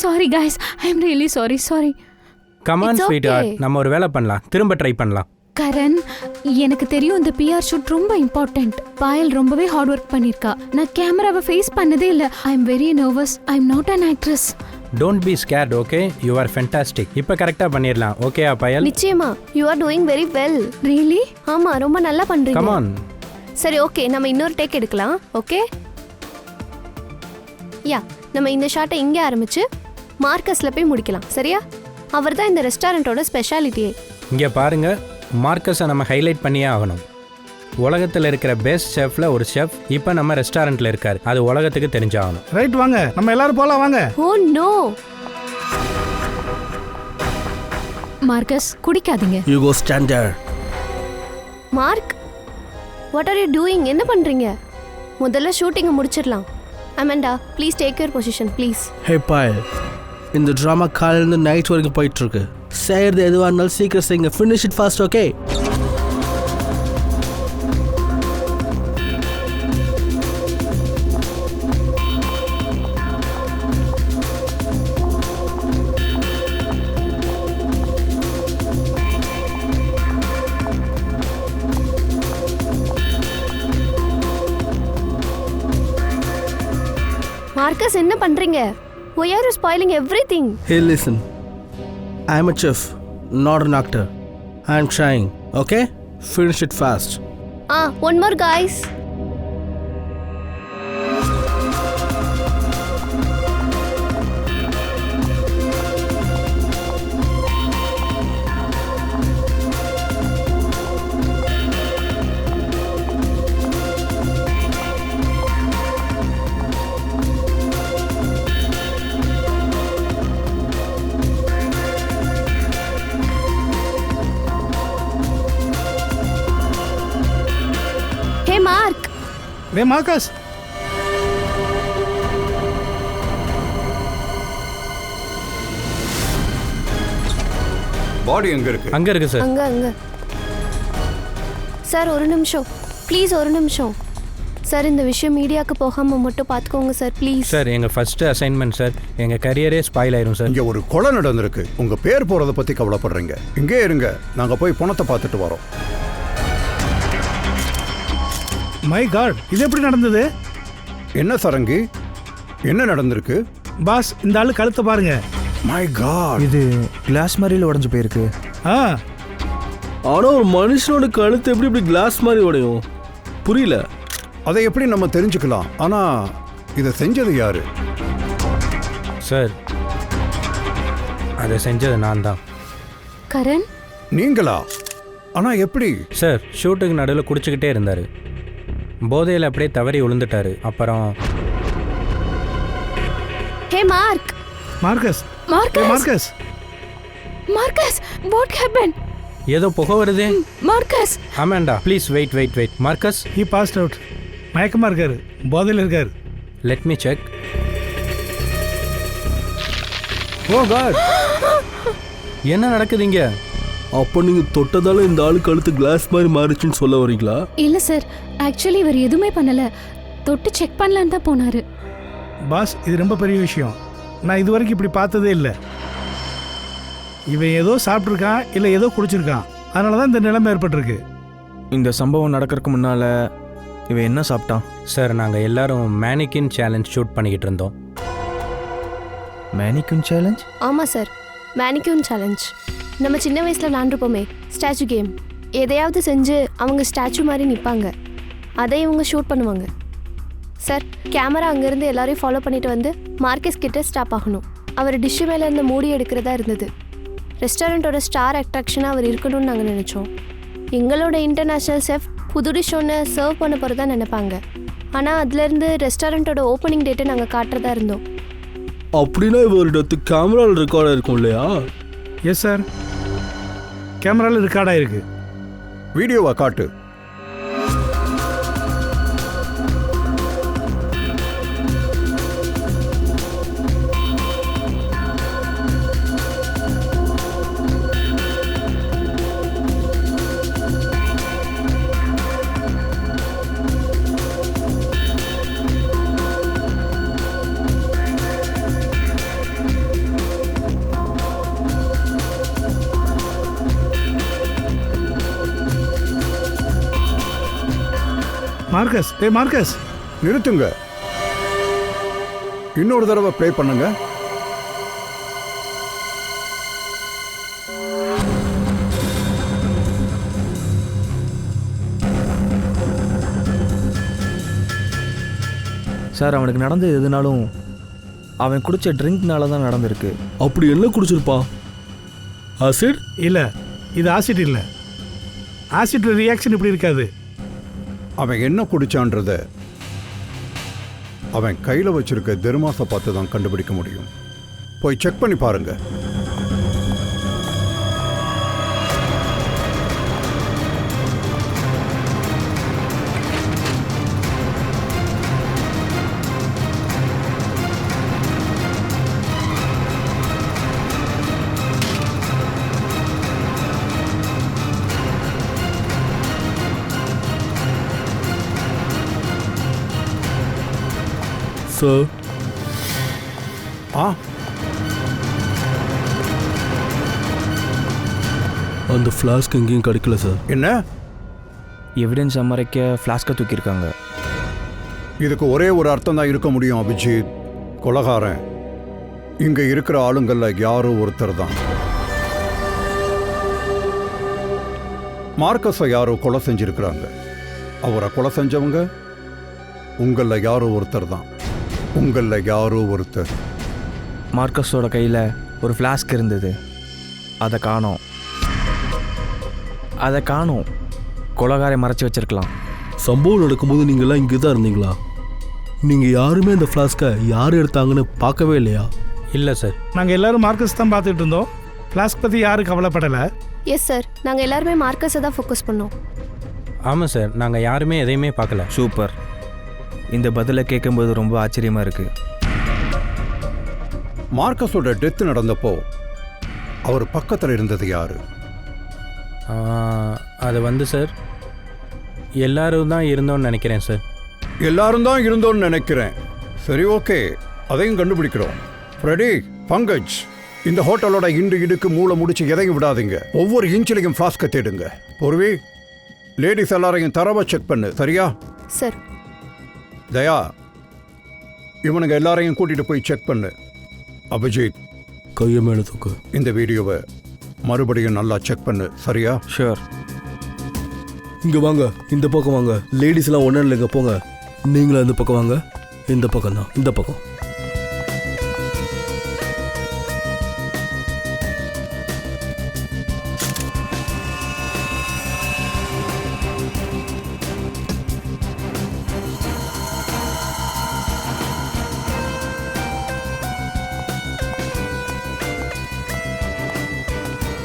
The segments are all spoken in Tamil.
sorry guys. I'm really sorry. Come on sweetheart, நம்ம ஒரு வேலை பண்ணலாம், திரும்ப ட்ரை பண்ணலாம். கரண், எனக்கு தெரியும் இந்த பிஆர் ஷூட் ரொம்ப இம்பார்ட்டன்ட். பாயல் ரொம்பவே ஹார்ட் ஒர்க் பண்ணிருக்கா. நான் கேமராவை ஃபேஸ் பண்ணதே இல்ல. I am very nervous. I am not an actress. Don't be scared, okay? You are fantastic. இப்போ கரெக்டா பண்ணிரலாம், ஓகேயா பாயல்? நிச்சயமா, you are doing very well. Really? ஆமா, ரொம்ப நல்லா பண்றீங்க. Come on. சரி, ஓகே, நம்ம இன்னொரு டேக் எடுக்கலாம். ஓகே, யா, நம்ம இந்த ஷாட்டை இங்கே ஆரம்பிச்சு மார்க்கஸ்ல போய் முடிக்கலாம். சரியா? அவர் தான் இந்த ரெஸ்டாரண்ட்டோட ஸ்பெஷாலிட்டியே. இங்கே பாருங்க, மார்க்கஸை நம்ம ஹைலைட் பண்ணியே ஆகணும். உலகத்தில் இருக்கிற பெஸ்ட் ஷெஃப்ல ஒரு ஷெஃப் இப்போ நம்ம ரெஸ்டாரண்ட்ல இருக்காரு. அது உலகத்துக்கு தெரிஞ்சாகணும். ரைட், வாங்க நம்ம எல்லாரும் போலாம், வாங்க. ஓ நோ மார்க்கஸ், குடிக்காதீங்க. You go stand there. Mark, what are you doing? என்ன பண்றீங்க? முதல்ல ஷூட்டிங்கை முடிச்சிடலாம். Amanda, please take your position please. Hey Payal, இந்த ட்ராமா காலையிலேருந்து நைட் வரைக்கும் போயிட்டு இருக்கு. செய்யறது எதுவாக இருந்தாலும் சீக்கிரம் செய்யுங்க. Finish it fast, okay? Marcus, என்ன பண்றீங்க? Why are you spoiling everything? Hey, listen. I'm a chef, not an actor. I'm trying, okay? Finish it fast. One more, guys. Hey, Mark. Day Marcus, பாடி எங்க இருக்கு? அங்க இருக்கு சார். அங்க சார், ஒரு நிமிஷம் ப்ளீஸ், ஒரு நிமிஷம் சார். இந்த விஷயம் மீடியாவுக்கு போகாம மட்டும் பார்த்துக்கோங்க சார், ப்ளீஸ். சார், எங்க ஃபர்ஸ்ட் அசைன்மெண்ட் சார். எங்க கரியரே ஸ்பாயில் ஆயிரும் சார். இங்க ஒரு கொலை நடந்திருக்கு. உங்க பேர் போறத பத்தி கவலைப்படுறீங்க. இங்கே இருங்க, நாங்க போய் பணத்தை பார்த்துட்டு வரோம். மை காட், இது எப்படி நடந்தது? என்ன சரங்கி, என்ன நடந்திருக்கு? பாஸ், இந்த ஆளு கழுத்தை பாருங்க. மை காட், இது கிளாஸ் மாதிரில உடைஞ்சு போயிருக்கு. ஆனா ஒரு மனுஷனோட கழுத்து எப்படி இப்படி கிளாஸ் மாதிரி உடையும்? புரியல. அதை எப்படி நம்ம தெரிஞ்சுக்கலாம்? ஆனா இதை செஞ்சது யாரு? சார், அதை செஞ்சது நான் தான். கரண், நீங்களா? ஆனா எப்படி? சார், ஷூட்டுக்கு நடுவில் குடிச்சுக்கிட்டே இருந்தார். போதையில் அப்படியே தவறி விழுந்துட்டாரு. அப்புறம் hey Mark. Marcus, Marcus, what happened? ஏதோ புகை வருது. Marcus, Amanda, please wait. Marcus, he passed out. மயக்கமா இருக்காரு, போதையில் இருக்காரு. Let me check. Oh God, என்ன நடக்குதுங்க? அப்போ நீங்க தொட்டதால இந்த ஆளு கழுத்து கிளாஸ் மாதிரி மாறிச்சுன்னு சொல்ல வரீங்களா? இல்ல சார், ஆக்சுவலி இவர் எதுவுமே பண்ணல. தொட்டு செக் பண்ணலான்னு தான் போனாரு. பாஸ், இது ரொம்ப பெரிய விஷயம். நான் இது வரைக்கும் இப்படி பார்த்ததே இல்லை. இவன் ஏதோ சாப்பிட்ருக்கான், இல்லை ஏதோ குடிச்சிருக்கான். அதனால தான் இந்த நிலைமை ஏற்பட்டிருக்கு. இந்த சம்பவம் நடக்கிறதுக்கு முன்னால இவன் என்ன சாப்பிட்டான்? சார், நாங்கள் எல்லாரும் மேனிக்கின் சேலஞ்ச் ஷூட் பண்ணிக்கிட்டு இருந்தோம். Mannequin challenge? ஆமாம் சார், மேனிக்யூன் சேலஞ்ச். நம்ம சின்ன வயசில் விளாண்டுருப்போமே, ஸ்டாச்சு கேம். எதையாவது செஞ்சு அவங்க ஸ்டாச்சு மாதிரி நிற்பாங்க. அதை இவங்க ஷூட் பண்ணுவாங்க. சார், கேமரா அங்கேருந்து எல்லாரையும் ஃபாலோ பண்ணிட்டு வந்து மார்க்கஸ் கிட்ட ஸ்டாப் ஆகணும். அவர் டிஷ்ஷு மேலே இருந்த மூடி எடுக்கிறதா இருந்தது. ரெஸ்டாரண்ட்டோட ஸ்டார் அட்ராக்ஷனாக அவர் இருக்கணும்னு நாங்கள் நினச்சோம். எங்களோட இன்டர்நேஷ்னல் செஃப் புது டிஷ் ஒன்று சர்வ் பண்ண போகிறதா நினைப்பாங்க. ஆனால் அதுலேருந்து ரெஸ்டாரண்ட்டோட ஓப்பனிங் டேட்டை நாங்கள் காட்டுறதா இருந்தோம். அப்படின்னா இவரோட கேமராவில் ரெக்கார்டாக இருக்கும் இல்லையா? எஸ் சார், கேமராவில் ரெக்கார்ட் ஆயிருக்கு. வீடியோவை காட்டு. Marcus, Marcus. நிறுத்துங்க. இன்னொரு தடவை ப்ளே பண்ணுங்க. சார் அவனுக்கு நடந்தது எதுனாலும் அவன் குடிச்ச ட்ரிங்க்னால தான் நடந்திருக்கு. அப்படி என்ன குடிச்சிருப்பான்? ஆசிட்? இல்லை, இது ஆசிட் இல்லை. ஆசிட் ரியாக்ஷன் இப்படி இருக்காது. அவன் என்ன குடிச்சான்றத அவன் கையில் வச்சிருக்க தெர்மாஸை பார்த்து தான் கண்டுபிடிக்க முடியும். போய் செக் பண்ணி பாருங்க. சார், ஆ, அந்த ஃப்ளாஸ்க் எங்கேயும் கிடைக்கல சார். என்ன? எவிடன்ஸ் மறைக்க ஃப்ளாஸ்கை தூக்கியிருக்காங்க. இதுக்கு ஒரே ஒரு அர்த்தம் தான் இருக்க முடியும் அபிஜித். கொலகாரன் இங்க இருக்கிற ஆளுங்கள்ல யாரோ ஒருத்தர் தான். மார்க்கஸை யாரோ கொலை செஞ்சிருக்கிறாங்க. அவரை கொலை செஞ்சவங்க உங்கள யாரோ ஒருத்தர் தான். உங்கள யாரோ ஒருத்தர். மார்க்கஸோட கையில் ஒரு ஃப்ளாஸ்க் இருந்தது. அதை காணோம். கொலகாரை மறைச்சி வச்சிருக்கலாம். சம்பவம் நடக்கும்போது நீங்கள்லாம் இங்கே தான் இருந்தீங்களா? நீங்கள் யாருமே அந்த ஃப்ளாஸ்கை யார் எடுத்தாங்கன்னு பார்க்கவே இல்லையா? இல்லை சார். நாங்கள் எல்லாரும் மார்க்கஸ் தான் பார்த்துட்டு இருந்தோம். ஃப்ளாஸ்க் பற்றி யாரும் கவலைப்படலை. எஸ் சார், நாங்கள் எல்லாருமே மார்க்கஸை தான் ஃபோக்கஸ் பண்ணோம். ஆமாம் சார், நாங்கள் யாருமே எதையுமே பார்க்கல. சூப்பர். இந்த பதிலை கேட்கும்போது ரொம்ப ஆச்சரியமாக இருக்குது. மார்க்கஸோட டெத் நடந்தப்போ அவர் பக்கத்தில் இருந்தது யாரு? அது வந்து சார், எல்லாரும் தான் இருந்தோன்னு நினைக்கிறேன் சார். எல்லாரும் தான் இருந்தோன்னு நினைக்கிறேன். சரி, ஓகே, அதையும் கண்டுபிடிக்கிறோம். ஃப்ரெடி, பங்கஜ், இந்த ஹோட்டலோட இண்டு இடுக்கு மூளை முடிச்சு எதையும் விடாதீங்க. ஒவ்வொரு இன்ச்சிலையும் ஃப்ளாஸ்கை தேடுங்க. பொறுவி, லேடிஸ் எல்லாரையும் தரவை செக் பண்ணு. சரியா சார்? தயா, இவனுங்க எல்லாரையும் கூட்டிட்டு போய் செக் பண்ணு. அபிஜித், கையை மேலே தூக்கு. இந்த வீடியோவை மறுபடியும் நல்லா செக் பண்ணு. சரியா? ஷூர். இங்கே வாங்க, இந்த பக்கம் வாங்க. லேடிஸ்லாம் ஒன்றும் இல்லைங்க, போங்க. நீங்களும் இந்த பக்கம் வாங்க. இந்த பக்கம் தான், இந்த பக்கம்.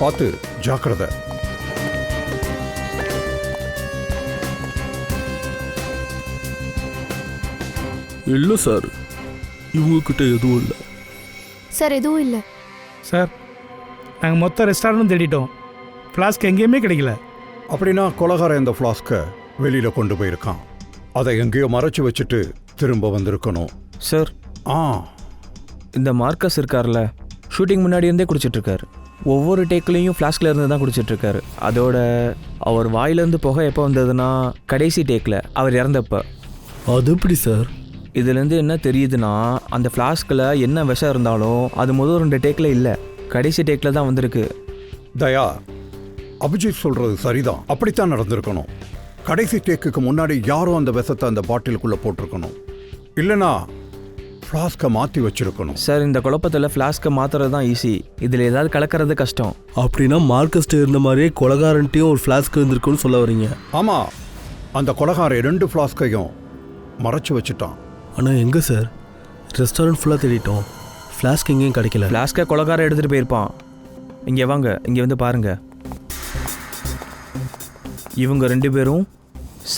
பார்த்து ஜாக்கிரதை. இல்லை சார், இவங்கக்கிட்ட எதுவும் இல்லை. சார், எதுவும் இல்லை சார். நாங்கள் மொத்த ரெஸ்டாரண்ட்டும் தேடிட்டோம். ஃப்ளாஸ்க் எங்கேயுமே கிடைக்கல. அப்படின்னா கொலகாரன் இந்த ஃப்ளாஸ்கை வெளியில கொண்டு போயிருக்கான். அதை எங்கேயோ மறைச்சு வச்சுட்டு திரும்ப வந்திருக்கணும். சார், இந்த மார்க்கஸ் இருக்கார்ல, ஷூட்டிங் முன்னாடி இருந்தே குடிச்சிட்ருக்காரு. ஒவ்வொரு டேக்லேயும் ஃப்ளாஸ்கில் இருந்து தான் குடிச்சிட்ருக்காரு. அதோட அவர் வாயிலேருந்து புகை எப்போ வந்ததுன்னா கடைசி டேக்கில் அவர் இறந்தப்போ. அது எப்படி சார்? இதுலேருந்து என்ன தெரியுதுன்னா, அந்த ஃப்ளாஸ்கில் என்ன விஷம் இருந்தாலும் அது முதல் 2 டேக்கில் இல்லை, கடைசி டேக்கில் தான் வந்திருக்கு. தயா, அபிஜித் சொல்றது சரிதான். அப்படித்தான் நடந்திருக்கணும். கடைசி டேக்குக்கு முன்னாடி யாரும் அந்த விஷத்தை அந்த பாட்டிலுக்குள்ள போட்டிருக்கணும். இல்லைனா ஃப்ளாஸ்கை மாற்றி வச்சிருக்கணும். சார், இந்த குழப்பத்தில் ஃப்ளாஸ்கை மாற்றுறது தான் ஈஸி, இதில் ஏதாவது கலக்கிறது கஷ்டம். அப்படின்னா மார்க்கஸ்ட்டு இருந்த மாதிரியே கொலகாரன்ட்டையும் ஒரு ஃப்ளாஸ்க் இருந்திருக்குன்னு சொல்ல வரீங்க? ஆமாம், அந்த கொலகாரன் 2 ஃப்ளாஸ்கையும் மறைச்சு வச்சுட்டான். ஆனால் எங்கே சார்? ரெஸ்டாரண்ட் ஃபுல்லாக தேடிட்டோம், ஃப்ளாஸ்க் எங்கேயும் கிடைக்கல. ஃப்ளாஸ்கை கொலகாரம் எடுத்துகிட்டு போயிருப்பான். இங்கே வாங்க, இங்கே வந்து பாருங்கள். இவங்க 2 பேரும்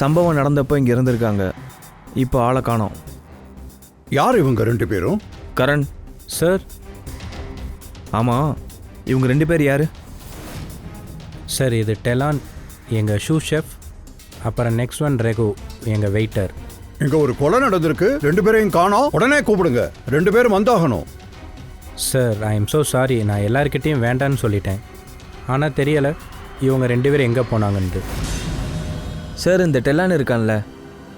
சம்பவம் நடந்தப்போ இங்கே இருந்திருக்காங்க. இப்போ ஆளை காணோம். யார் இவங்க 2 பேரும்? கரண் சார். ஆமாம், இவங்க 2 பேர் யார்? சார், இது டெலான், எங்கள் ஷூ ஷெஃப். அப்புறம் நெக்ஸ்ட் ஒன் ரெகு, எங்கள் வெயிட்டர். இங்க ஒரு கொலை நடந்திருக்கு, 2 பேரையும் காணோம். உடனே கூப்பிடுங்க, 2 பேரும் வந்தாகணும். Sir, I am so sorry. நான் எல்லாருக்கிட்டேயும் வேண்டான்னு சொல்லிட்டேன். ஆனால் தெரியலை இவங்க 2 பேரும் எங்கே போனாங்கன்ட்டு. சார், இந்த டெலான் இருக்கான்ல,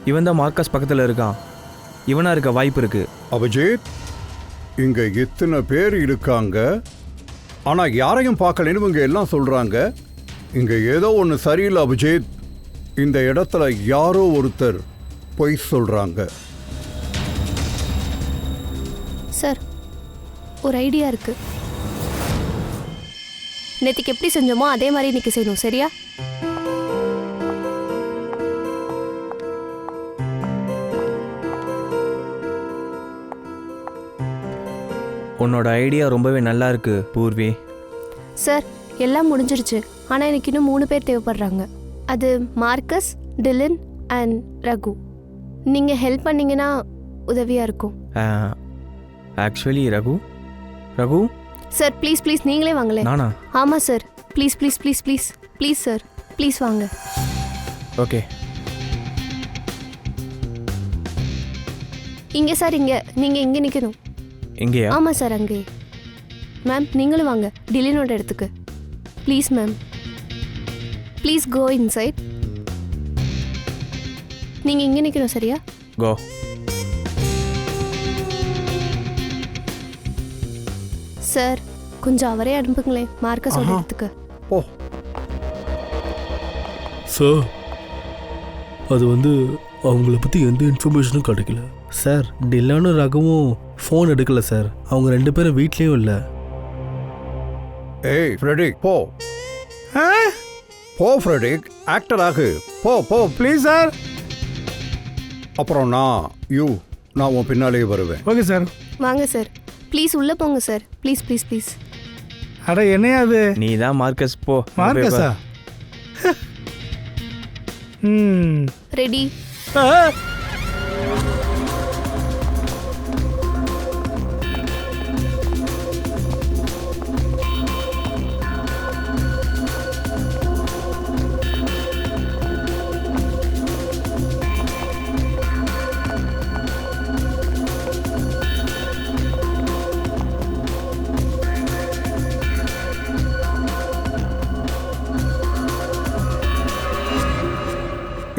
இவன் தான் மார்க்கஸ் பக்கத்தில் இருக்கான். இவனா இருக்க வாய்ப்பு இருக்கு. அபிஜித், இங்க எத்தனை பேர் இருக்காங்க, ஆனா யாரையும் பார்க்கலன்னு இவங்க எல்லாம் சொல்றாங்க. இங்க ஏதோ ஒன்று சரியில்லை அபிஜித். இந்த இடத்துல யாரோ ஒருத்தர் பொய் சொல்றாங்க. சார், ஒரு ஐடியா இருக்கு. நேற்றுக்கு எப்படி செஞ்சோமோ அதே மாதிரி இன்னைக்கு செய்யணும், சரியா? உன்னோட ஐடியா ரொம்பவே நல்லா இருக்கு பூர்வி. சார், எல்லாம் முடிஞ்சிருச்சு. ஆனால் எனக்கு இன்னும் 3 பேர் தேவைப்படுறாங்க. அது மார்க்கஸ், டிலன் அண்ட் ரகு. நீங்கள் ஹெல்ப் பண்ணீங்கன்னா உதவியாக இருக்கும். Actually Raghu sir, please please நீங்களே வாங்களேன். நானா? ஆமாம் sir, please please please please please sir, please வாங்க. ஓகே. இங்கே சார், இங்கே நீங்கள் இங்கே நிற்கணும். எங்கேயா? ஆமாம் சார், அங்கே. மேம், நீங்களும் வாங்க டிலினோட இடத்துக்கு. Please ma'am, please go inside. நீங்கள் இங்கே நிற்கணும், சரியா? கோ. சார், கொஞ்சம் அவரே அனுப்புங்களேன் மார்க்கஸோட இடத்துக்கு. ஓ சார், அது அவங்கள பற்றி எந்த இன்ஃபர்மேஷனும் கிடைக்கல சார். டில்லானும் ரகுவும் ஃபோன் எடுக்கல சார். அவங்க 2 பேரும் வீட்லேயும் இல்லை. ஏய் ஃப்ரெடிக், போ போ ஃப்ரெடிக், ஆக்டர் ஆகு. போ போ ப்ளீஸ் சார். அப்புறம் நான் உன் பின்னாலேயே வருவேன். Okay sir. வாங்க சார், ப்ளீஸ் உள்ளே போங்க சார், ப்ளீஸ் ப்ளீஸ் ப்ளீஸ். அட என்னையா அது? நீ தான் மார்க்கஸ், போ. மார்க்கஸா? ரெடி?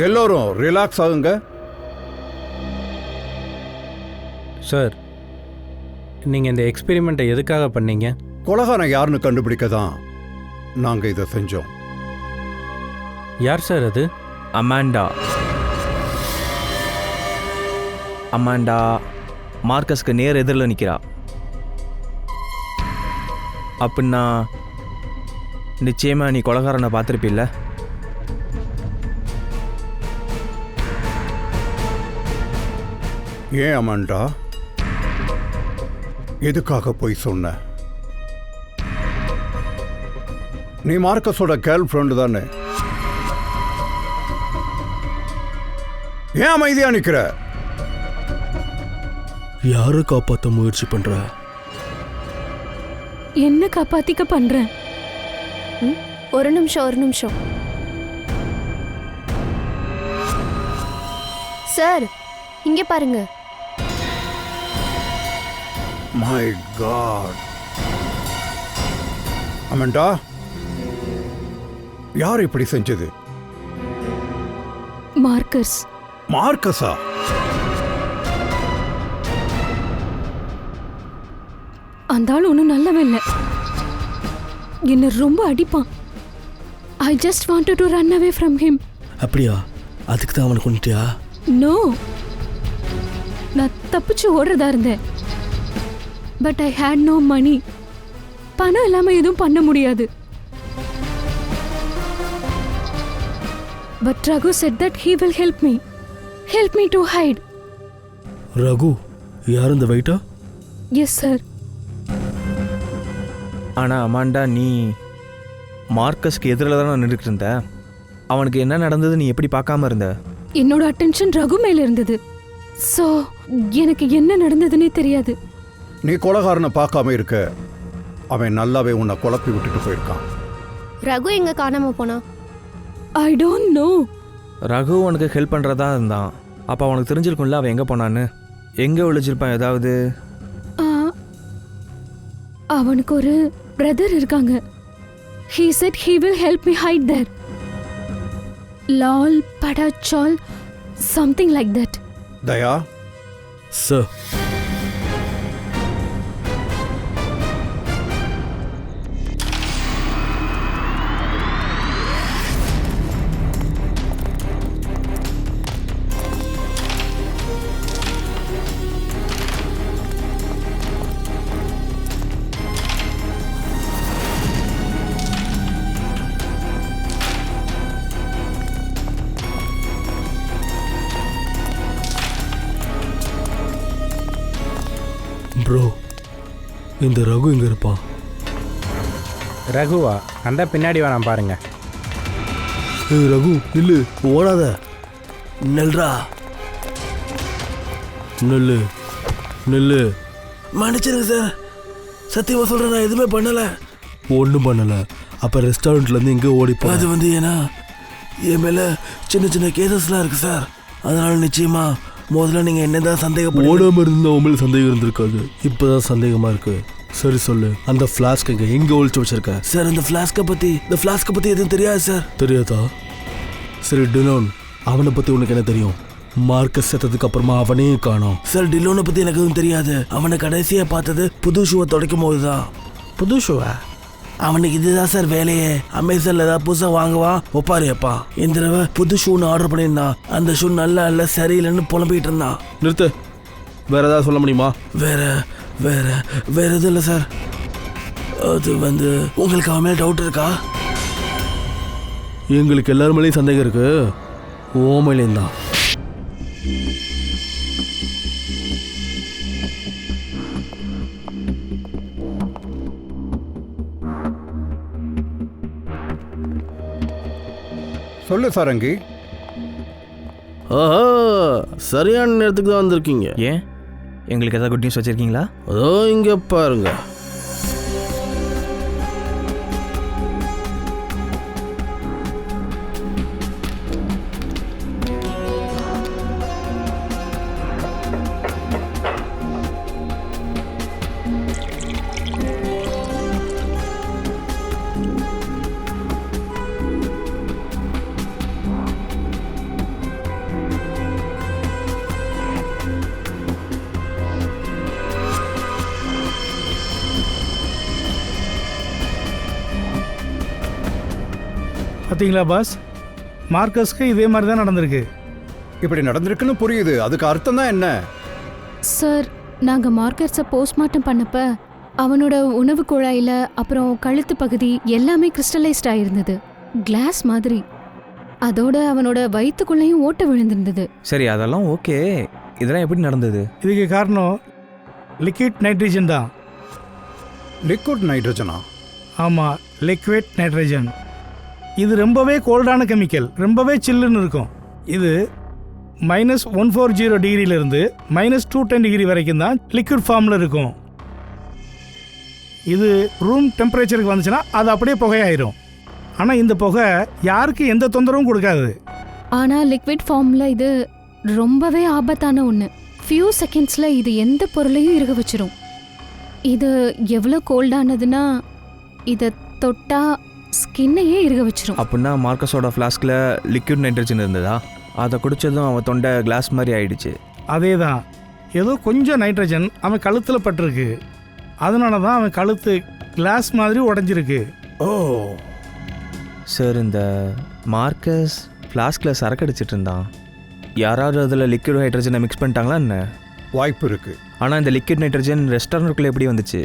எல்லோரும் ரிலாக்ஸ் ஆகுங்க. சார், நீங்கள் இந்த எக்ஸ்பெரிமெண்ட்டை எதுக்காக பண்ணீங்க? கொலகாரன் யாருன்னு கண்டுபிடிக்க தான் நாங்கள் இதை செஞ்சோம். யார் சார் அது? அமாண்டா. அமாண்டா மார்க்கஸ்க்கு நேர் எதிரில் நிற்கிறா. அப்படின்னா நிச்சயமா நீ கொலகாரனை பார்த்துருப்பில்ல? ஏன் அமாண்டா, எதுக்காக போய் சொன்ன? நீ மார்க்கஸோட கேர்ள் ஃப்ரெண்டு தானே? ஏன் அமைதியா நிக்கிற? யாரை காப்பாற்ற முயற்சி பண்ற? என்ன காப்பாத்திக்க பண்றேன்? ஒரு நிமிஷம். சார், இங்கே பாருங்க. My God. அமாண்டா, யார் இப்படி செஞ்சது? மார்க்கஸ். மார்க்கஸா? அந்த ஆள் ஒன்றும் நல்லவன் இல்லை. என்ன ரொம்ப அடிப்பான். I just wanted to run away from him. அப்படியா? அதுக்கு தான் அவனை கொண்டுட்டியா? நோ, நான் தப்பிச்சு ஓடுறதா இருந்தேன். But I hate no money. பணம் இல்லாமல் எதுவும் பண்ண முடியாது. But Raghu said that he will help me to hide. ரகு யார் இந்த வெயிட்டா? Yes sir. ஆனால் அமாண்டா, நீ மார்க்கஸ்க்கு எதிரில் தானே நின்றுட்டு இருந்த. அவனுக்கு என்ன நடந்தது நீ எப்படி பார்க்காம இருந்த? என்னோட அட்டென்ஷன் ரகு மேல இருந்தது. ஸோ எனக்கு என்ன நடந்ததுன்னே தெரியாது. நீ கொலகாரனை பார்க்காம இருக்க, அவன் நல்லாவே உன்னை குழப்பி விட்டுட்டு போயிருக்கான். ரகு எங்க காணாம போனா? I don't know. ரகு உனக்கு ஹெல்ப் பண்ணுறதா இருந்தான். அப்போ அவனுக்கு தெரிஞ்சிருக்கும்ல அவன் எங்கே போனான்னு. எங்கே ஒழிச்சிருப்பான் ஏதாவது? அவனுக்கு ஒரு பிரதர் இருக்காங்க. He said he will help me hide there. லால் படாச்சால் something like that. Daya, sir bro, இந்த ரகு இங்கே இருப்பான். ரகுவா? அந்த பின்னாடி வேணாம் பாருங்க. ஏய் ரகு, நில்லு, ஓடாத, நெல்றா, நெல்லு நெல்லு. மன்னிச்சிருங்க சார், சத்தியமாக சொல்கிறேன், நான் எதுவுமே பண்ணலை. ஒன்றும் பண்ணலை. அப்போ ரெஸ்டாரண்ட்லேருந்து எங்கே ஓடிப்போம்? அது வந்து ஏன்னா என் மேலே சின்ன சின்ன கேசஸ்லாம் இருக்குது சார். அதனால் நிச்சயமாக முதல்ல நீங்கள் என்ன தான் சந்தேகம் ஓடாமல் இருந்தால் உண்மையில சந்தேகம் இருந்திருக்காது. இப்போ தான் சந்தேகமாக இருக்குது. சரி சொல்லு, அந்த ஃப்ளாஸ்க் எங்கே ஒழிச்சு வச்சிருக்க? சார் இந்த ஃப்ளாஸ்கை பற்றி எதுவும் தெரியாது சார். தெரியாதா? சரி டிலோன், அவனை பற்றி உனக்கு என்ன தெரியும்? மார்க்கஸ் செத்ததுக்கு அப்புறமா அவனே காணோம். சார் டிலோனை பற்றி எனக்கு எதுவும் தெரியாது. அவனை கடைசியாக பார்த்தது புது ஷூவை துடைக்கும் போது தான். புது ஷூவா? அவனுக்கு இதுதான் சார் வேலையே. அமேசான்ல ஏதாவது புதுசாக வாங்குவான், ஒப்பாரியாப்பா. இந்த தடவை புது ஷூன்னு ஆர்டர் பண்ணியிருந்தான். அந்த ஷூ நல்லா இல்லை, சரியில்லைன்னு புலம்பிக்கிட்டு இருந்தான். நிறுத்து, வேற ஏதாவது சொல்ல முடியுமா? வேற வேற வேற எதுவும் இல்லை சார். அது வந்து உங்களுக்கு அவன் மேலே டவுட் இருக்கா? எங்களுக்கு எல்லாரும் மேலேயும் சந்தேகம் இருக்கு. ஓமையிலேயும் தான். சொல்லு சாரங்கி. ஆஹா, சரியான நேரத்துக்கு தான் வந்திருக்கீங்க. ஏன், எங்களுக்கு ஏதாவது குட் நியூஸ் வச்சுருக்கீங்களா? அதோ இங்கே பாருங்க. பார்த்தீங்களா பாஸ், மார்க்கஸ்க்கு இதே மாதிரி தான் நடந்திருக்கு. இப்படி நடந்திருக்குன்னு புரியுது. அதுக்கு அர்த்தம் தான் என்ன? சார், நாங்கள் மார்க்கர்ஸை போஸ்ட்மார்ட்டம் பண்ணப்ப அவனோட உணவு குழாயில் அப்புறம் கழுத்து பகுதி எல்லாமே கிறிஸ்டலைஸ்ட் ஆகிருந்தது, கிளாஸ் மாதிரி. அதோட அவனோட வயிற்றுக்குள்ளேயும் ஓட்ட விழுந்திருந்தது. சரி, அதெல்லாம் ஓகே. இதெல்லாம் எப்படி நடந்தது? இதுக்கு காரணம் லிக்விட் நைட்ரஜன் தான். லிக்விட் நைட்ரஜனா? ஆமாம், லிக்விட் நைட்ரஜன். இது ரொம்பவே கோல்டான கெமிக்கல், ரொம்பவே சில்லுன்னு இருக்கும். இது -140 டிகிரியிலிருந்து -210 டிகிரி வரைக்கும் தான் லிக்விட் ஃபார்மில் இருக்கும். இது ரூம் டெம்பரேச்சருக்கு வந்துச்சுன்னா அது அப்படியே புகையாயிரும். ஆனால் இந்த புகை யாருக்கு எந்த தொந்தரவும் கொடுக்காது. ஆனால் லிக்விட் ஃபார்மில் இது ரொம்பவே ஆபத்தான ஒன்று. ஃபியூ செகண்ட்ஸில் இது எந்த பொருளையும் இருக வச்சிரும். இது எவ்வளோ கோல்டானதுன்னா இதை தொட்டா ஸ்கின்னையே இருக வச்சிரும். அப்படின்னா மார்க்கஸோட ஃப்ளாஸ்கில் லிக்விட் நைட்ரஜன் இருந்ததா? அதை குடித்ததும் அவன் தொண்டை கிளாஸ் மாதிரி ஆயிடுச்சு. அதே தான், ஏதோ கொஞ்சம் நைட்ரஜன் அவன் கழுத்தில் பட்டிருக்கு. அதனால தான் அவன் கழுத்து கிளாஸ் மாதிரி உடஞ்சிருக்கு. ஓ சார், இந்த மார்க்கஸ் ஃப்ளாஸ்கில் சரக்கு அடிச்சிட்டு இருந்தான். யாராவது அதில் லிக்விட் ஹைட்ரஜனை மிக்ஸ் பண்ணிட்டாங்களா என்ன? வாய்ப்பு இருக்கு. ஆனால் இந்த லிக்விட் நைட்ரஜன் ரெஸ்டாரண்ட்டுக்குள்ளே எப்படி வந்துச்சு?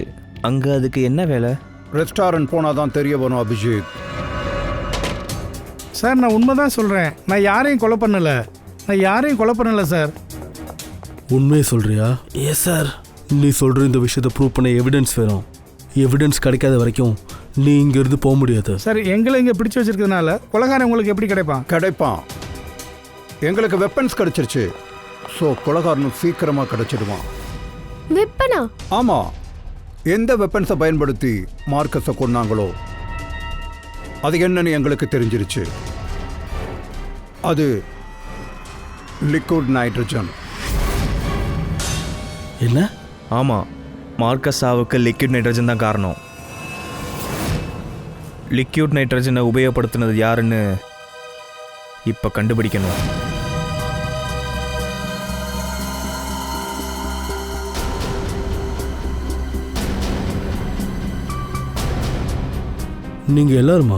அங்கே அதுக்கு என்ன வேலை? ரெஸ்டாரண்ட் போனால் தான் தெரிய வரும் அபிஜித். சார், நான் உண்மை தான் சொல்கிறேன். நான் யாரையும் கொலை பண்ணலை சார். உண்மையை சொல்கிறியா? Yes sir. நீ சொல்கிற இந்த விஷயத்தை ப்ரூவ் பண்ண எவிடன்ஸ் வேணும். எவிடன்ஸ் கிடைக்காத வரைக்கும் நீ இங்கேருந்து போக முடியாது. சார், எங்களை இங்கே பிடிச்சி வச்சிருக்கிறதுனால கொலைகாரன் உங்களுக்கு எப்படி கிடைப்பான்? எங்களுக்கு வெப்பன்ஸ் கிடைச்சிருச்சு. ஸோ கொலைகாரனும் சீக்கிரமாக கிடைச்சிடுவான். வெப்பனா? ஆமாம், எந்த வெப்பன்ஸை பயன்படுத்தி மார்க்கஸை கொன்னாங்களோ அது என்னன்னு எங்களுக்கு தெரிஞ்சிருச்சு. அது லிக்விட் நைட்ரஜன். என்ன? ஆமாம், மார்க்கஸ் சாவுக்கு லிக்விட் நைட்ரஜன் தான் காரணம். லிக்விட் நைட்ரஜனை உபயோகப்படுத்தினது யாருன்னு இப்போ கண்டுபிடிக்கணும். நீங்கள் எல்லாருமா?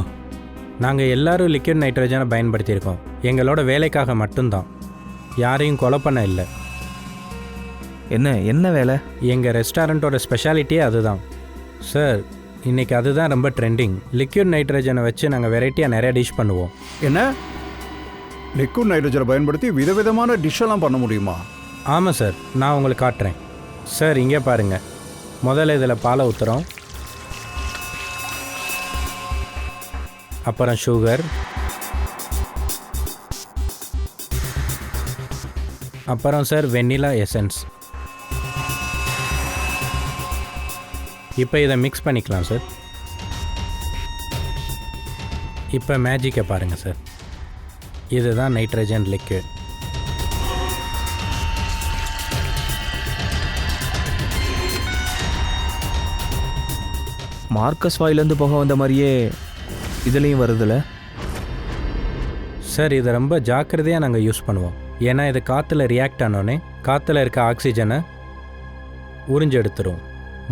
நாங்கள் எல்லாரும் லிக்விட் நைட்ரஜனை பயன்படுத்தியிருக்கோம். எங்களோட வேலைக்காக மட்டும்தான். யாரையும் கொலை பண்ண இல்லை. என்ன வேலை? எங்கள் ரெஸ்டாரண்ட்டோட ஸ்பெஷாலிட்டியே அதுதான் சார். இன்றைக்கி அதுதான் ரொம்ப ட்ரெண்டிங். லிக்விட் நைட்ரஜனை வச்சு நாங்கள் வெரைட்டியாக நிறைய டிஷ் பண்ணுவோம். என்ன லிக்விட் நைட்ரஜனை பயன்படுத்தி விதவிதமான டிஷ்ஷெல்லாம் பண்ண முடியுமா? ஆமாம் சார், நான் உங்களுக்கு காட்டுறேன் சார். இங்கே பாருங்கள். முதல்ல இதில் பாலை ஊற்றுறோம், அப்புறம் சுகர், அப்புறம் சார் வெண்ணிலா எசன்ஸ். இப்போ இதை மிக்ஸ் பண்ணிக்கலாம் சார். இப்போ மேஜிக்கை பாருங்கள் சார். இதுதான் நைட்ரஜன் லிக்விட். மார்க்கஸ் வாயிலேருந்து போக வந்த மாதிரியே இதுலேயும் வருதுல்ல சார்? இதை ரொம்ப ஜாக்கிரதையாக நாங்கள் யூஸ் பண்ணுவோம். ஏன்னா இது காற்றுல ரியாக்ட் ஆனோடனே காற்றுல இருக்க ஆக்சிஜனை உறிஞ்செடுத்துரும்.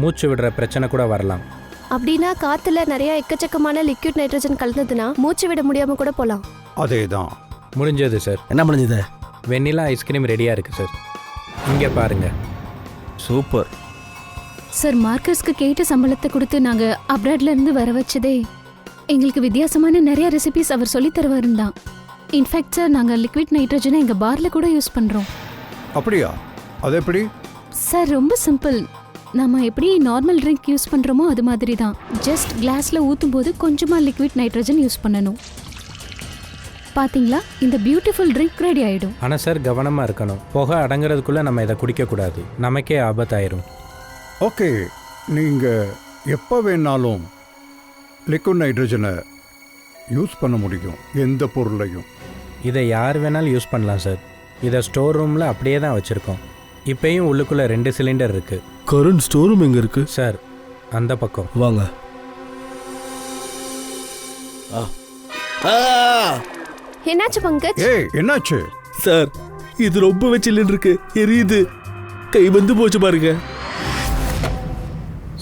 மூச்சு விடுற பிரச்சனை கூட வரலாம். அப்படின்னா காத்துல நிறைய எக்கச்சக்கமான லிக்விட் நைட்ரஜன் கலந்ததுன்னா மூச்சு விட முடியாம கூட போலாம். அதே தான். முடிஞ்சது சார். என்ன முடிஞ்சது? வெண்ணிலா ஐஸ்கிரீம் ரெடியாக இருக்குது சார். இங்கே பாருங்கள். சூப்பர் சார், மார்க்கஸ்க்கு கேட்ட சம்பளத்தை கொடுத்து நாங்கள் அப்ராட்லேருந்து வர வச்சதே எங்களுக்கு வித்தியாசமான நிறைய ரெசிபிஸ் அவர் சொல்லி தருவாருன்னு தான். இன்ஃபேக்ட் சார், நாங்கள் லிக்விட் நைட்ரஜனை எங்கள் பாரில் கூட யூஸ் பண்ணுறோம். அப்படியா? அது எப்படி? சார், ரொம்ப சிம்பிள். நம்ம எப்படி நார்மல் ட்ரிங்க் யூஸ் பண்ணுறோமோ அது மாதிரி தான். ஜஸ்ட் கிளாஸில் ஊற்றும் போது கொஞ்சமாக லிக்விட் நைட்ரஜன் யூஸ் பண்ணணும். பார்த்தீங்களா, இந்த பியூட்டிஃபுல் ட்ரிங்க் ரெடி ஆகிடும். ஆனால் சார், கவனமாக இருக்கணும். புகை அடங்குறதுக்குள்ளே நம்ம இதை குடிக்கக்கூடாது. நமக்கே ஆபத்தாயிரும். ஓகே, நீங்கள் எப்போ வேணாலும் லிக்விட் நைட்ரஜனை யூஸ் பண்ண முடியும், எந்த பொருளையும். இதை யார் வேணாலும் யூஸ் பண்ணலாம் சார். இதை ஸ்டோர் ரூமில் அப்படியே தான் வச்சுருக்கோம். இப்போயும் உள்ளுக்குள்ளே 2 சிலிண்டர் இருக்குது. கரண்ட் ஸ்டோர் ரூம் எங்கே இருக்குது சார்? அந்த பக்கம் வாங்க. என்னாச்சு பங்கஜ்? ஏய், என்னாச்சு? சார், இது ரொம்பவே சில்லுன்னு இருக்கு, எரியுது, கை வந்து போச்சு பாருங்க.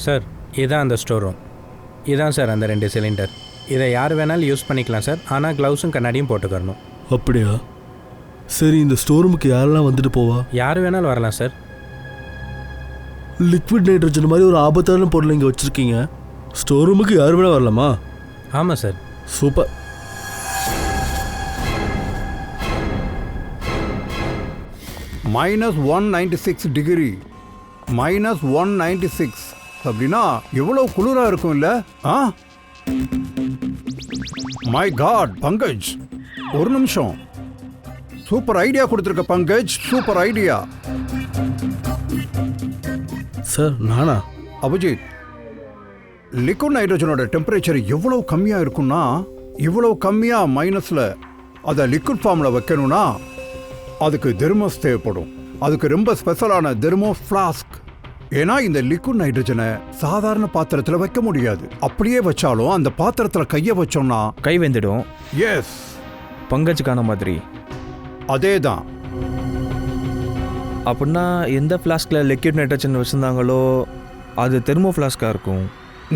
சார், இதான் அந்த ஸ்டோர் ரூம். இதான் சார் அந்த 2 சிலிண்டர். இதை யார் வேணாலும் யூஸ் பண்ணிக்கலாம் சார். ஆனால் க்ளவுஸும் கண்ணாடியும் போட்டுக்கணும். அப்படியா? சரி, இந்த ஸ்டோர் ரூமுக்கு யாரெல்லாம் வந்துட்டு போவா? யார் வேணாலும் வரலாம் சார். லிக்விட் நைட்ரஜன் மாதிரி ஒரு ஆபத்தான பொருள் இங்கே வச்சுருக்கீங்க. ஸ்டோர் ரூமுக்கு யார் வேணா வரலாமா? ஆமாம் சார். சூப்பர். -196 டிகிரி. -196 அப்படின்னா எவ்வளோ குளிராக இருக்கும் இல்லை? ஆ, மை காட் பங்கஜ், ஒரு நிமிஷம். சூப்பர் ஐடியா கொடுத்துருக்க பங்கஜ், சூப்பர் ஐடியா. சார், நானா? அபிஜித், லிக்விட் நைட்ரஜனோட டெம்பரேச்சர் எவ்வளோ கம்மியாக இருக்குன்னா, இவ்வளோ கம்மியாக மைனஸில் அதை லிக்விட் ஃபார்மில் வைக்கணும்னா அதுக்கு தெர்மோஸ் தேவைப்படும். அதுக்கு ரொம்ப ஸ்பெஷலான தெர்மோ ஃப்ளாஸ்க். ஏன்னா இந்த லிக்விட் நைட்ரஜனை சாதாரண பாத்திரத்தில் வைக்க முடியாது. அப்படியே வச்சாலும் அந்த பாத்திரத்தில் கையை வச்சோம்னா கை வெந்துடும். எஸ், பங்கஜுக்கான மாதிரி. அதே தான். அப்படின்னா எந்த ஃப்ளாஸ்கில் லிக்விட் நைட்ரஜன் வச்சுருந்தாங்களோ அது தெர்மோ ஃப்ளாஸ்காக இருக்கும்.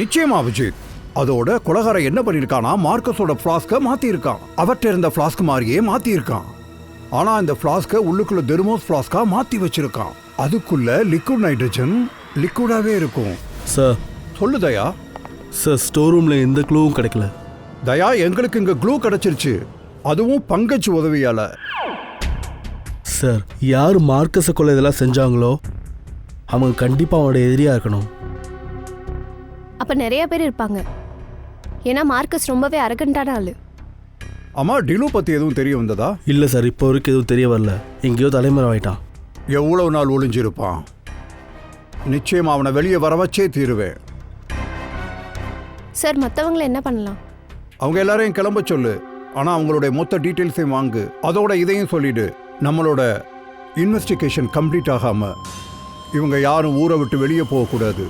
நிச்சயமா அபிஜித். அதோட கொலகார என்ன பண்ணியிருக்கானா, மார்க்கஸோட ஃப்ளாஸ்கை மாற்றிருக்கான். அவற்றை இருந்த ஃப்ளாஸ்க் மாதிரியே மாற்றிருக்கான். ஆனால் இந்த ஃப்ளாஸ்கை உள்ளுக்குள்ள தெர்மோஸ் ஃப்ளாஸ்கா மாற்றி வச்சிருக்கான். அதுக்குள்ள லிக்விட் நைட்ரஜன் லிக்விடாகவே இருக்கும். சார், சொல்லு தயா. சார், ஸ்டோர் ரூமில் எந்த க்ளூவும் கிடைக்கல. தயா, எங்களுக்கு இங்கே க்ளூ கிடைச்சிருச்சு, அதுவும் பங்கஜ் உதவியால். சார், யார் மார்க்கஸை கொள்ள இதெல்லாம் செஞ்சாங்களோ அவங்க கண்டிப்பாக அவனோட எதிரியாக இருக்கணும். அப்ப நிறைய பேர் இருப்பாங்க. ஏன்னா மார்க்கஸ் ரொம்பவே அரகண்டான ஆளு. அம்மா, டிலு பற்றி எதுவும் தெரிய வந்ததா? இல்லை சார், இப்போ வரைக்கும் எதுவும் தெரிய வரல. எங்கேயோ தலைமுறை ஆயிட்டான். எவ்வளவு நாள் ஒளிஞ்சிருப்பான்? நிச்சயமா அவனை வெளியே வர வச்சே தீருவேன். சார், மற்றவங்களை என்ன பண்ணலாம்? அவங்க எல்லாரையும் கிளம்ப சொல்லு. ஆனால் அவங்களுடைய மொத்த டீட்டெயில்ஸையும் வாங்கு. அதோட இதையும் சொல்லிடு, நம்மளோட இன்வெஸ்டிகேஷன் கம்ப்ளீட் ஆகாம இவங்க யாரும் ஊரை விட்டு வெளியே போகக்கூடாது.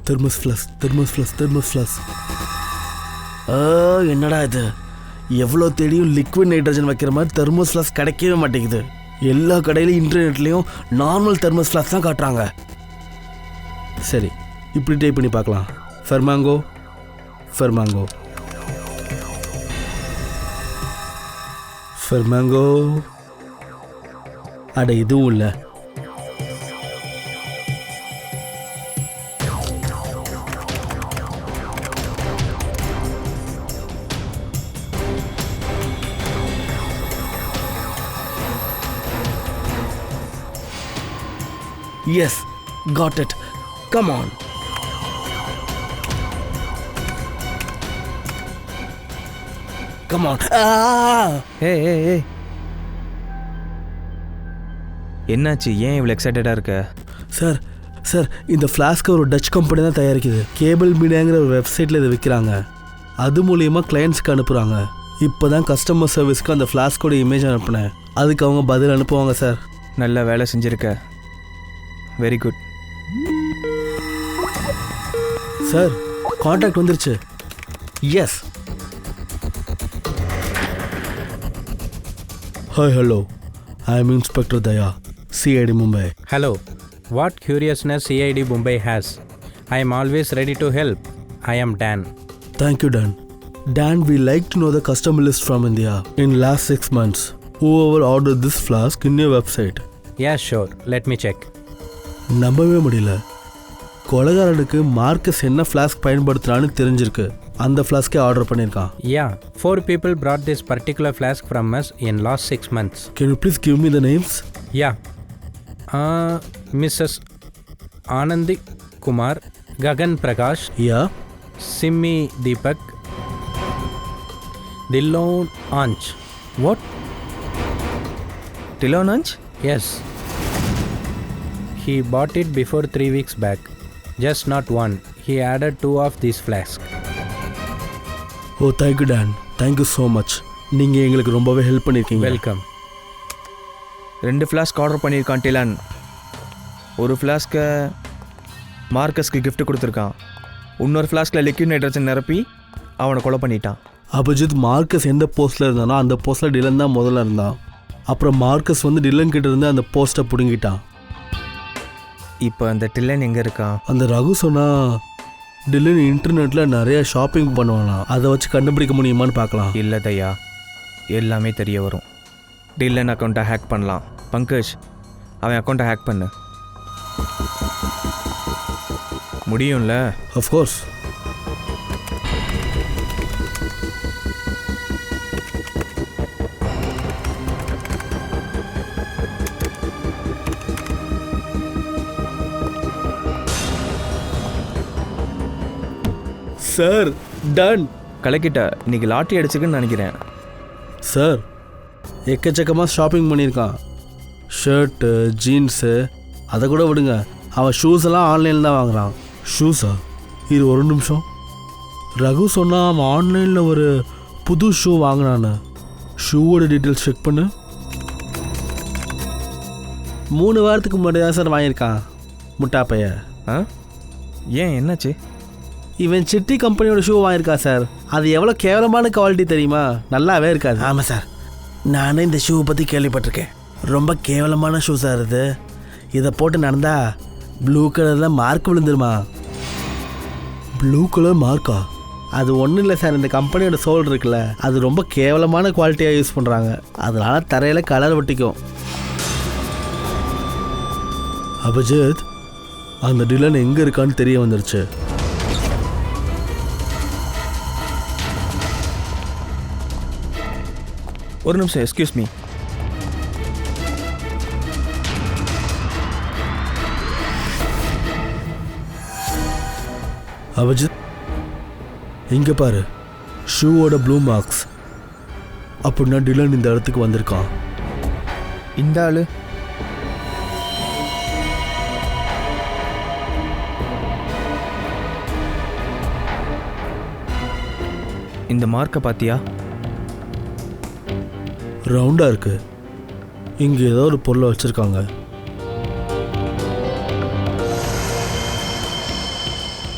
Thermus plus. என்னடா இது, எவ்வளோ தேடியும் லிக்விட் நைட்ரஜன் வைக்கிற மாதிரி தெர்மோஸ் ஃப்ளாஸ்க் கிடைக்கவே மாட்டேங்குது. எல்லா கடையிலையும் இன்டர்நெட்லேயும் நார்மல் தெர்மோஸ் ஃப்ளாஸ்க் தான் காட்டுறாங்க. சரி, இப்படி டைப் பண்ணி பார்க்கலாம். ஃபெர்மாங்கோ ஃபெர்மாங்கோ ஃபெர்மாங்கோ. அட இதுவும் இல்லை. Yes, got it. Come on. Come on. ஏய் என்னாச்சு? ஏன் இவ்வளோ எக்ஸைட்டடாக இருக்க? சார் சார், இந்த ஃப்ளாஸ்க்கை ஒரு டச் கம்பெனி தான் தயாரிக்குது. கேபிள் மீடியாங்கிற ஒரு வெப்சைட்டில் இதை விற்கிறாங்க. அது மூலியமாக கிளைண்ட்ஸ்க்கு அனுப்புகிறாங்க. இப்போ தான் கஸ்டமர் சர்வீஸ்க்கு அந்த ஃப்ளாஸ்கோட இமேஜ் அனுப்புனேன். அதுக்கு அவங்க பதில் அனுப்புவாங்க சார். நல்ல வேலை செஞ்சுருக்க. Very good. சார், கான்டாக்ட் வந்துருச்சு. Yes. Hi, hello. I am inspector Daya, CID Mumbai. Hello. What curiousness CID Mumbai has? I am always ready to help. I am Dan. Thank you, Dan. Dan, we like to know the customer list from India in last 6 months. Whoever ordered this flask in your website. Yeah, sure. Let me check. நம்பவே முடியல. கொலகாரனுக்கு மார்க்கஸ் என்ன ஃப்ளாஸ்க் பயன்படுத்துறான்னு தெரிஞ்சிருக்கு. அந்த ஃப்ளாஸ்கே ஆர்டர் பண்ணியிருக்கான். Yeah, 4 people brought this particular flask from us in last 6 months. Can you please give me the names? Yeah. Mrs. Anandi Kumar, Gagan Prakash, Yeah. Simmi Deepak, Dillon Anch. What? Tilonanch? Yes. He bought it before 3 weeks back. Just not one. He added 2 of these flasks. Oh, thank you, Dan. Thank you so much. நீங்கள் எங்களுக்கு ரொம்பவே ஹெல்ப் பண்ணியிருக்கீங்க. Welcome. 2 ஃப்ளாஸ்க் ஆர்டர் பண்ணியிருக்கான் டிலான். ஒரு ஃப்ளாஸ்க்கை மார்க்கஸ்க்கு கிஃப்ட் கொடுத்துருக்கான். இன்னொரு ஃப்ளாஸ்கில் லிக்விட் நைட்ரஜன் நிரப்பி அவனை கொலை பண்ணிட்டான். அபிஜித், மார்க்கஸ் எந்த போஸ்ட்டில் இருந்தானோ அந்த போஸ்ட்டில் டிலன் தான் முதல்ல இருந்தான். அப்புறம் மார்க்கஸ் வந்து டிலன் கிட்ட இருந்து அந்த போஸ்ட்டை பிடுங்கிட்டான். இப்போ அந்த டிலன் எங்கே இருக்கான்? அந்த ரகு சொன்னால் டிலன் இன்டர்நெட்டில் நிறைய ஷாப்பிங் பண்ணுவானா, அதை வச்சு கண்டுபிடிக்க முடியுமான்னு பார்க்கலாம். இல்லை தயா, எல்லாமே தெரிய வரும். டிலன் அக்கௌண்ட்டை ஹேக் பண்ணலாம். பங்கஜ், அவன் அக்கௌண்ட்டை ஹேக் பண்ணு. முடியும்ல? அஃப்கோர்ஸ். Sir, done. கலக்கிட்ட. இன்னைக்கு லாட்ரி அடிச்சிருக்குன்னு நினைக்கிறேன். சார், எக்கச்சக்கமாக ஷாப்பிங் பண்ணியிருக்கான். ஷர்ட்டு, ஜீன்ஸு, அதை கூட விடுங்க. அவன் ஷூஸ் எல்லாம் ஆன்லைனில் தான் வாங்குறான். ஷூஸா? இது ஒரு நிமிஷம். ரகு சொன்னால் அவன் ஆன்லைனில் ஒரு புது ஷூ வாங்கினான்னு. ஷூவோட டீட்டெயில்ஸ் செக் பண்ணு. 3 வாரத்துக்கு முன்னாடி தான் சார் வாங்கியிருக்கான். முட்டாப்பைய. ஆ, ஏன் என்னாச்சு? இவன் சிட்டி கம்பெனியோட ஷூ வாங்கியிருக்கான் சார். அது எவ்வளோ கேவலமான குவாலிட்டி தெரியுமா? நல்லாவே இருக்காது. ஆமாம் சார், நானே இந்த ஷூவை பற்றி கேள்விப்பட்டிருக்கேன். ரொம்ப கேவலமான ஷூ சார் இது. இதை போட்டு நடந்தா ப்ளூ கலரில் மார்க் விழுந்துருமா? ப்ளூ கலர் மார்க்கா? அது ஒன்றும் இல்லை சார், இந்த கம்பெனியோட சோல் இருக்குல்ல, அது ரொம்ப கேவலமான குவாலிட்டியாக யூஸ் பண்ணுறாங்க. அதனால் தரையில் கலர் ஒட்டிக்கும். அபிஜித், அந்த டிலன் எங்கே இருக்கான்னு தெரிய வந்துருச்சு. ஒரு நிமிஷம், எக்ஸ்கியூஸ் மீ. அபிஜித், இங்கே பாரு, ஷூவோட ப்ளூ மார்க்ஸ். அப்படின்னா டிலன் இந்த இடத்துக்கு வந்திருக்கான். இந்த ஆளு இந்த மார்க்கை பார்த்தியா? ரவுண்டாக இருக்கு. இங்கே ஏதோ ஒரு பொருளை வச்சுருக்காங்க.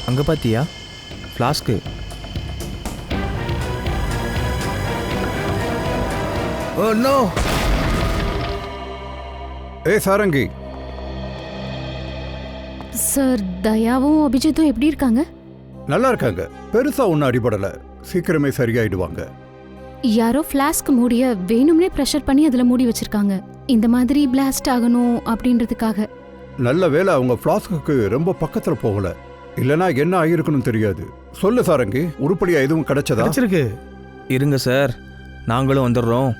அங்கே பார்த்தியா? ஃப்ளாஸ்க்கு. Oh no. ஏய் சாரங்கி, சார் தயாவும் அபிஜித்தும் எப்படி இருக்காங்க? நல்லா இருக்காங்க. பெருசா ஒன்றும் அடிபடல. சீக்கிரமே சரியாயிடுவாங்க. யாரோ ஃப்ளாஸ்க் மூடிய வேணும்னே ப்ரெஷர் பண்ணி அதுல மூடி வச்சிருக்காங்க. இந்த மாதிரி பிளாஸ்ட் ஆகணும் அப்படின்றதுக்காக. நல்ல வேளை அவங்க ஃப்ளாஸ்க்கு ரொம்ப பக்கத்துல போகல. இல்லனா என்ன ஆகிருக்குன்னு தெரியாது. சொல்லு சாரங்கி, உருப்படியா எதுவும் கிடைச்சதா? கிடைச்சிருக்கு. இருங்க சார், நாங்களும் வந்துடுறோம்,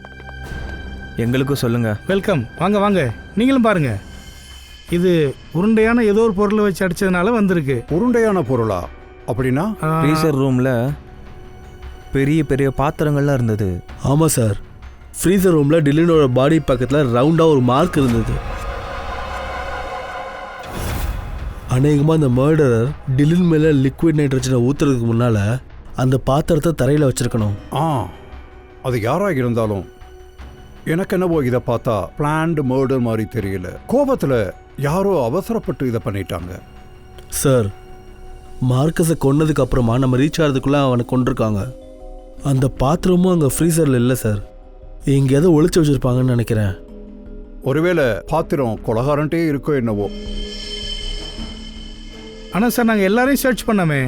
எங்களுக்கும் சொல்லுங்க. வெல்கம். வாங்க வாங்க, நீங்களும் பாருங்க. இது உருண்டையான ஏதோ ஒரு பொருளை வச்சு அடிச்சதுனால வந்திருக்கு. உருண்டையான பொருளா? அப்படின்னா ஃப்ரீசர் ரூம்ல பெரிய பெரிய பாத்திரங்கள்லாம் இருந்தது. ஆமாம் சார், ஃப்ரீசர் ரூமில் டில்லினோட பாடி பக்கத்தில் ரவுண்டாக ஒரு மார்க் இருந்தது. அநேகமாக அந்த மர்டரர் டில்லின் மேலே லிக்விட் நைட்ரஜனை ஊற்றுறதுக்கு முன்னால் அந்த பாத்திரத்தை தரையில் வச்சுருக்கணும். அது யாராக இருந்தாலும் எனக்கு என்னவோ இதை பார்த்தா பிளான்டு மர்டர் மாதிரி தெரியல. கோபத்தில் யாரோ அவசரப்பட்டு இதை பண்ணிட்டாங்க. சார், மார்க்கஸை கொன்னதுக்கு அப்புறமா நம்ம ரீச் ஆகிறதுக்குள்ளே அவனை கொண்டிருக்காங்க. அந்த பாத்திரமும் அங்கே ஃப்ரீசரில் இல்லை சார், எங்கேயாவது ஒளிச்சு வச்சுருப்பாங்கன்னு நினைக்கிறேன். ஒருவேளை பாத்திரம் கொலகாரன்ட்டே இருக்கோ என்னவோ. ஆனால் சார், நாங்கள் எல்லாரையும் சர்ச் பண்ணோமே,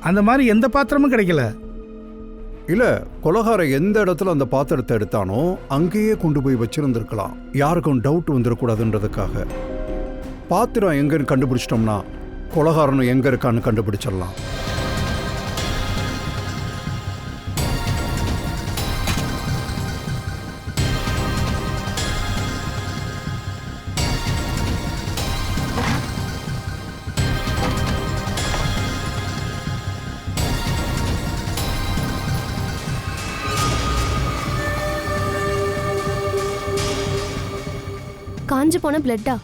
அந்த மாதிரி எந்த பாத்திரமும் கிடைக்கல. இல்ல, கொலகாரன் எந்த இடத்துல அந்த பாத்திரத்தை எடுத்தானோ அங்கேயே கொண்டு போய் வச்சிருந்திருக்கலாம். யாருக்கும் டவுட் வந்துடக்கூடாதுன்றதுக்காக. பாத்திரம் எங்கன்னு கண்டுபிடிச்சிட்டோம்னா கொலகாரனும் எங்க இருக்கான்னு கண்டுபிடிச்சிடலாம். காஞ்சு போன பிளட்டா?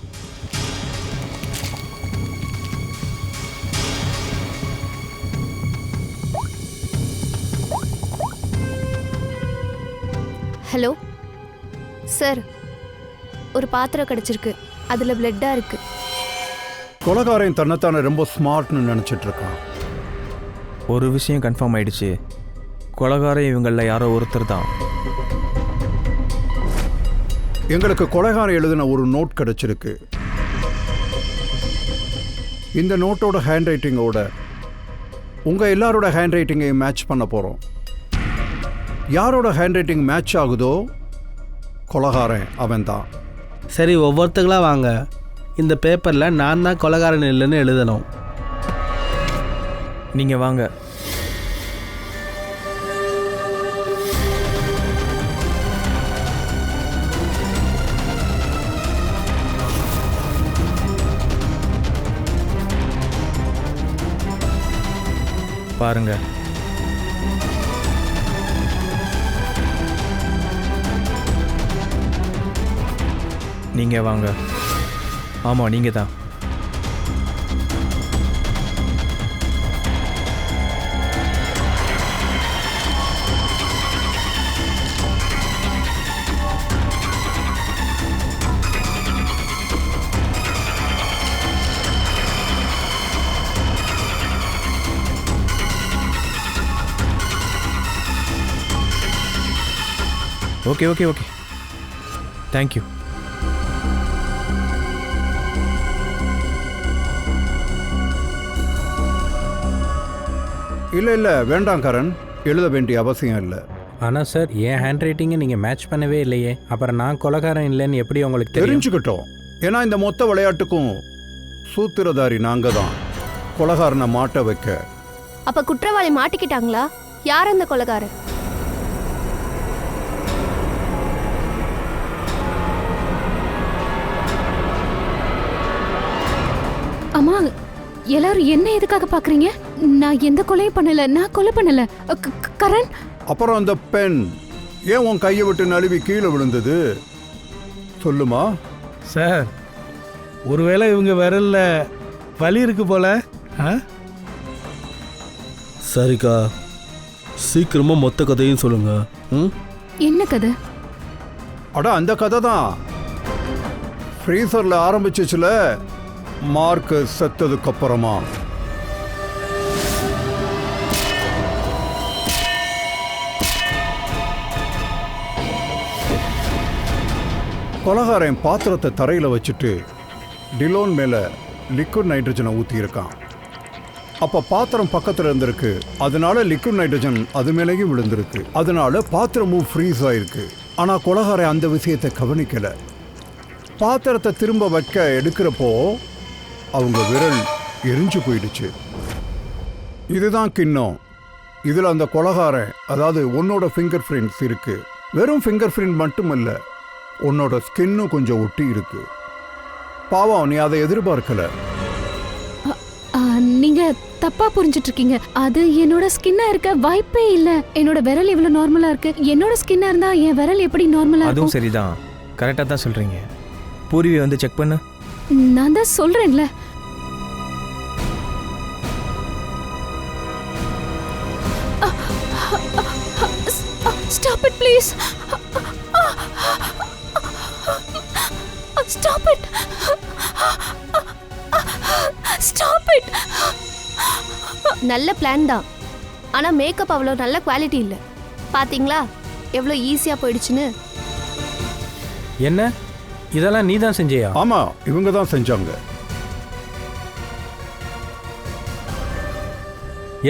ஹலோ சார், ஒரு பாத்திரம் கிடைச்சிருக்கு, அதுல பிளட்டா இருக்கு. கொலகாரன் தன்னைத்தானே ரொம்ப ஸ்மார்ட்னு நினைச்சிட்டு இருக்கான். ஒரு விஷயம் கன்ஃபார்ம் ஆயிடுச்சு, கொலகாரம் இவங்களில் யாரோ ஒருத்தர் தான். எங்களுக்கு கொலைகாரன் எழுதின ஒரு நோட் கிடைச்சிருக்கு. இந்த நோட்டோட ஹேண்ட் ரைட்டிங்கோட உங்கள் எல்லாரோட ஹேண்ட் ரைட்டிங்கையும் மேட்ச் பண்ண போகிறோம். யாரோட ஹேண்ட் ரைட்டிங் மேட்ச் ஆகுதோ கொலைகாரன் அவன் தான். சரி, ஒவ்வொருத்தங்களாக வாங்க. இந்த பேப்பரில் நான் தான் கொலைகாரன் இல்லைன்னு எழுதணும். நீங்கள் வாங்க. பாருங்க, நீங்க வாங்க. ஆமா, நீங்க தான். Okay okay okay, thank you. இல்லை வேண்டாம் கரண், எழுத வேண்டிய அவசியம் இல்லை. ஆனால் சார், என் ஹேண்ட் ரைட்டிங்கை நீங்கள் மேட்ச் பண்ணவே இல்லையே. அப்புறம் நான் கொலைகாரன் இல்லைன்னு எப்படி உங்களுக்கு தெரிஞ்சுக்கிட்டோம். ஏன்னா இந்த மொத்த விளையாட்டுக்கும் சூத்திரதாரி நாங்கள் தான், கொலைகாரனை மாட்ட வைக்க. அப்ப குற்றவாளி மாட்டிக்கிட்டாங்களா? யார் அந்த கொலைகாரன்? அம்மா, எல்லாரும் என்ன எதுக்காக பாக்குறீங்க? நான் எந்த கொலையும் பண்ணல, நான் கொலை பண்ணல. கரண். அப்புறம் அந்த பெண் ஏன் உன் கையை விட்டு நழுவி கீழே விழுந்தது சொல்லுமா? சார், ஒருவேளை இவங்க விரல்ல வலி இருக்கு போல. சரிக்கா, சீக்கிரமா மொத்த கதையும் சொல்லுங்க. என்ன கதை? அட, அந்த கதை தான். ஃப்ரீசர்ல ஆரம்பிச்சிச்சுல, மார்க் செத்ததுக்கு அப்புறமா. கொலகாரன் பாத்திரத்தை தரையில் வச்சுட்டு டிலோன் மேலே லிக்விட் நைட்ரஜனை ஊற்றியிருக்கான். அப்போ பாத்திரம் பக்கத்தில் இருந்திருக்கு, அதனால லிக்விட் நைட்ரஜன் அது மேலேயும் விழுந்திருக்கு. அதனால பாத்திரமும் ஃப்ரீஸ் ஆயிருக்கு. ஆனால் கொலகாரன் அந்த விஷயத்தை கவனிக்கலை. பாத்திரத்தை திரும்ப வைக்க எடுக்கிறப்போ அவங்க விரல் எரிஞ்சு போயிடுச்சு. இதுதான் கிண்ணம். இதில் அந்த கொலகாரன், அதாவது உன்னோட ஃபிங்கர் பிரிண்ட்ஸ் இருக்கு. வெறும் ஃபிங்கர் பிரிண்ட் மட்டும் இல்லை, உன்னோட ஸ்கின்னும் கொஞ்சம் ஒட்டி இருக்கு. பாவம், நீ அதை எதிர்பார்க்கல. நீங்க தப்பா புரிஞ்சிட்டு இருக்கீங்க. அது என்னோட ஸ்கின்னா இருக்க வாய்ப்பே இல்ல. என்னோட விரல் இவ்வளவு நார்மலா இருக்கு. என்னோட ஸ்கின்னா இருந்தா என் விரல் எப்படி நார்மலா இருக்கும்? அதுவும் சரிதான், கரெக்டாக தான் சொல்கிறீங்க. பூர்வி வந்து செக் பண்ணு. நான் தான் சொல்றேன்ல. Stop it, please. Stop it. Stop it. நல்ல பிளான் தான், ஆனால் மேக்கப் அவ்வளோ நல்ல குவாலிட்டி இல்லை. பார்த்தீங்களா எவ்வளோ ஈஸியாக போயிடுச்சுன்னு? என்ன இதெல்லாம் நீ தான் செஞ்சியா? ஆமாம், இவங்க தான் செஞ்சாங்க.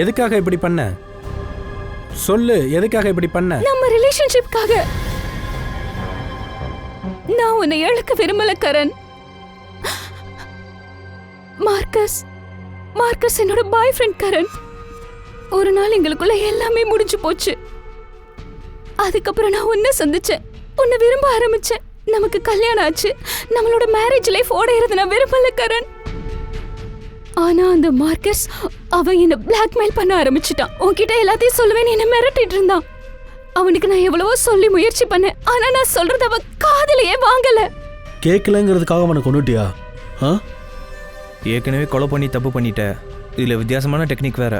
எதுக்காக இப்படி பண்ண? சொல்லு, எதுக்காக இப்படி பண்ண? நம்ம ரிலேஷன்ஷிப்காக. நான் உன்னை இழக்க விரும்பல கரண். மார்க்கஸ் என்னோட பாய் ஃப்ரெண்ட் கரண். ஒரு நாள் எங்களுக்குள்ள எல்லாமே முடிஞ்சு போச்சு. அதுக்கப்புறம் நான் உன்னை சந்திச்சேன், உன்னை விரும்ப ஆரம்பிச்சேன். நமக்கு கல்யாணம் ஆச்சு. நம்மளோட மேரேஜ் லைஃப் ஓடையிறது நான் விரும்பல கரண். ஆனா அந்த மார்க்கஸ் அவன் என்ன பிளாக்மெயில் பண்ண ஆரம்பிச்சிட்டான். உன்கிட்ட எல்லாத்தையும் சொல்லுவேன் என்ன மிரட்டிட்டு இருந்தான். அவனுக்கு நான் எவ்வளவோ சொல்லி முயற்சி பண்ணேன், ஆனா நான் சொல்றது அவ காதலையே வாங்கல. கேட்கலங்கிறதுக்காக அவனை கொண்டுட்டியா? ஏற்கனவே கொலை பண்ணி தப்பு பண்ணிட்ட. இதில் வித்தியாசமான டெக்னிக் வேறு.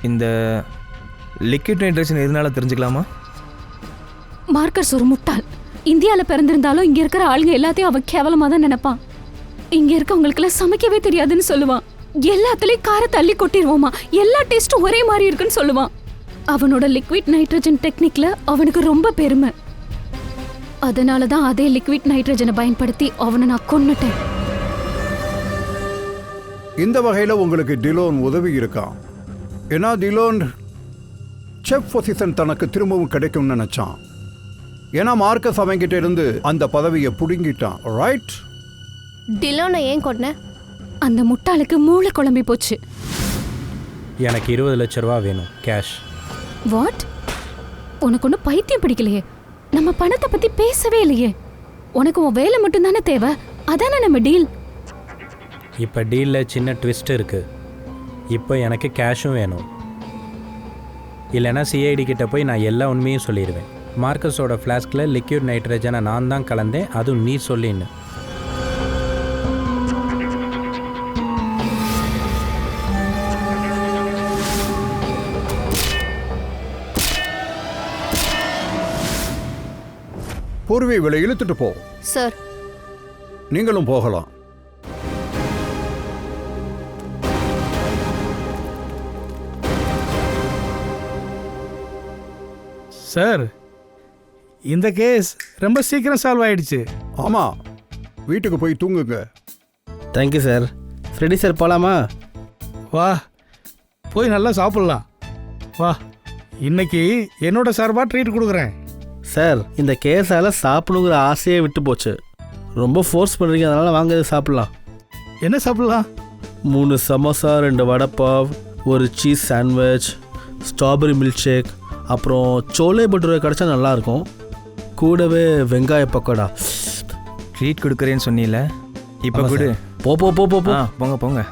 இந்த லிக்விட் நைட்ரஜன் எதனால தெரிஞ்சுக்கலாமா? மார்க்கஸ் ஒரு முட்டாள். இந்தியாவில் பிறந்திருந்தாலும் இங்கே இருக்கிற ஆளுங்க எல்லாத்தையும் அவன் கேவலமாக தான் நினைப்பான். இங்கே இருக்கவங்களுக்குலாம் சமைக்கவே தெரியாதுன்னு சொல்லுவான். எல்லாத்துலேயும் காரை தள்ளி கொட்டிடுவோமா, எல்லா டேஸ்ட்டும் ஒரே மாதிரி இருக்குன்னு சொல்லுவான். அவனோட லிக்விட் நைட்ரஜன் டெக்னிக்ல அவனுக்கு ரொம்ப பெருமை. அதனால தான் அதே லிக்விட் நைட்ரஜனை பயன்படுத்தி அவனை நான் கொன்னுட்டேன். இந்த வகையில் உங்களுக்கு டிலோன் உதவி இருக்கான். ஏன்னா டிலோன் செஃப் பொசிஷன் தனக்கு திரும்பவும் கிடைக்கும்னு நினைச்சான். ஏன்னா மார்க்கஸ் அவங்கிட்ட இருந்து அந்த பதவியை புடுங்கிட்டான். ரைட்? டிலோனை ஏன் கொன்ன? அந்த முட்டாளுக்கு மூளை குழம்பி போச்சு. எனக்கு 20 லட்ச ரூபா வேணும், கேஷ். வாட்? உனக்கு ஒன்றும் பைத்தியம் பிடிக்கலையே. நம்ம பணத்தை பத்தி பேசவே இல்லையே. உனக்கு உன் வேலை மட்டும் தானே தேவை, அதானே நம்ம டீல். இப்போ டீலில் சின்ன ட்விஸ்ட் இருக்குது. இப்போ எனக்கு கேஷும் வேணும். இல்லைன்னா சிஐடி கிட்ட போய் நான் எல்லா உண்மையும் சொல்லிடுவேன். மார்க்கஸோட ஃப்ளாஸ்கில் லிக்விட் நைட்ரஜனை நான் தான் கலந்தேன், அதுவும் நீ சொல்லின்னு. பூர்வி இவளை இழுத்துட்டு போ. சார், நீங்களும் போகலாம். சார், இந்த கேஸ் ரொம்ப சீக்கிரம் சால்வ் ஆயிடுச்சு. ஆமாம், வீட்டுக்கு போய் தூங்குங்க. Thank you sir. ஃப்ரெடி சார் போகலாமா? வா, போய் நல்லா சாப்பிட்லாம். வா, இன்னைக்கு என்னோட சார்பாக ட்ரீட் கொடுக்குறேன். சார், இந்த கேஸால் சாப்பிடுங்கிற ஆசையே விட்டு போச்சு. ரொம்ப ஃபோர்ஸ் பண்ணுறீங்க, அதனால் வாங்க சாப்பிட்லாம். என்ன சாப்பிட்லாம்? 3 சமோசா, 2 வடைப்பாவ், ஒரு cheese sandwich, strawberry milk shake, அப்புறம் சோலே பட்டூரா கிடச்சா நல்லாயிருக்கும். கூடவே வெங்காய பக்கோடா. ட்ரீட் கொடுக்குறேன்னு சொன்னீல, இப்போ கொடு. போ போ போ போ. போங்க போங்க.